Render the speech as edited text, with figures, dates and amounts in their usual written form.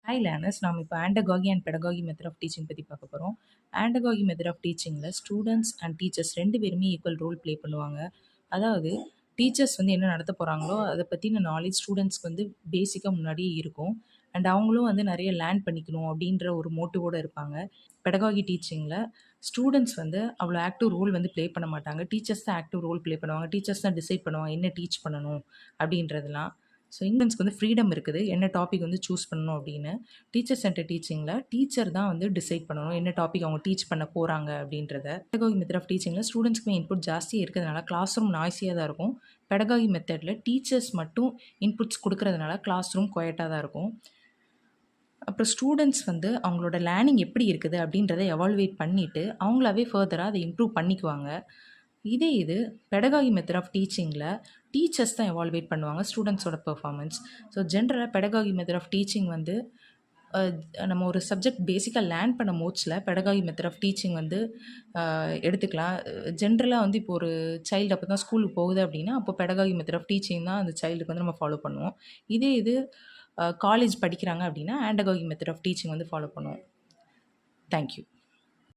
Hi learners, நாம் இப்போ andragogy and pedagogy method of teaching பற்றி பார்க்க போகிறோம். ஆண்டகாகி மெத்தட் ஆஃப் டீச்சிங்கில் ஸ்டூடெண்ட்ஸ் அண்ட் டீச்சர்ஸ் 2 பேருமே ஈக்குவல் ரோல் ப்ளே பண்ணுவாங்க. அதாவது டீச்சர்ஸ் வந்து என்ன நடத்த போகிறாங்களோ அதை பற்றின நாலேஜ் ஸ்டூடெண்ட்ஸ்க்கு வந்து பேசிக்காக முன்னாடியே இருக்கும். அண்ட் அவங்களும் வந்து நிறைய லேர்ன் பண்ணிக்கணும் அப்படின்ற ஒரு மோட்டிவோடு இருப்பாங்க. பெடகாகி டீச்சிங்கில் ஸ்டூடெண்ட்ஸ் வந்து அவ்வளோ ஆக்டிவ் ரோல் வந்து ப்ளே பண்ண மாட்டாங்க. டீச்சர்ஸ் தான் ஆக்டிவ் ரோல் ப்ளே பண்ணுவாங்க. டீச்சர்ஸ் தான் டிசைட் பண்ணுவாங்க என்ன டீச் பண்ணணும் அப்படின்றதெல்லாம். ஸோ இங்கிலீஷ்க்கு வந்து ஃப்ரீடம் இருக்குது என்ன டாபிக் வந்து சூஸ் பண்ணணும் அப்படின்னு. டீச்சர் சென்டர் டீச்சிங்கில் டீச்சர் தான் வந்து டிசைட் பண்ணணும் என்ன டாபிக் அவங்க டீச் பண்ண போகிறாங்க அப்படின்றத. பெடகாகி மெத்தட் ஆஃப் டீச்சிங்கில் ஸ்டூடெண்ட்ஸ்க்குமே இன்புட் ஜாஸ்தி இருக்கிறதுனால கிளாஸ் ரூம் நாய்ஸியாக தான் இருக்கும். பெடகாகி மெத்தடில் டீச்சர்ஸ் மட்டும் இன்புட்ஸ் கொடுக்கறதுனால கிளாஸ் ரூம் குவைட்டாக தான் இருக்கும். அப்புறம் ஸ்டூடெண்ட்ஸ் வந்து அவங்களோட லேர்னிங் எப்படி இருக்குது அப்படின்றத எவால்வேட் பண்ணிவிட்டு அவங்களாவே ஃபர்தராக அதை இம்ப்ரூவ் பண்ணிக்குவாங்க. இது பெடகாகி மெத்தட் ஆஃப் டீச்சிங்கில் டீச்சர்ஸ் தான் எவால்வேட் பண்ணுவாங்க ஸ்டூடெண்ட்ஸோட பெர்ஃபார்மன்ஸ். ஸோ ஜென்ரலாக பெடகாகி மெத்தட் ஆஃப் டீச்சிங் வந்து நம்ம ஒரு சப்ஜெக்ட் பேசிக்காக லேர்ன் பண்ண மோட்ஸில் பெடகாகி மெத்தட் ஆஃப் டீச்சிங் வந்து எடுத்துக்கலாம். ஜென்ரலாக வந்து இப்போ ஒரு சைல்டு அப்போ தான் ஸ்கூலுக்கு போகுது அப்படின்னா அப்போ பெடகாகி மெத்தட் ஆஃப் டீச்சிங் தான் அந்த சைல்டுக்கு வந்து நம்ம ஃபாலோ பண்ணுவோம். இது காலேஜ் படிக்கிறாங்க அப்படின்னா ஆண்டகாகி மெத்தட் ஆஃப் டீச்சிங் வந்து ஃபாலோ பண்ணுவோம். தேங்க்யூ.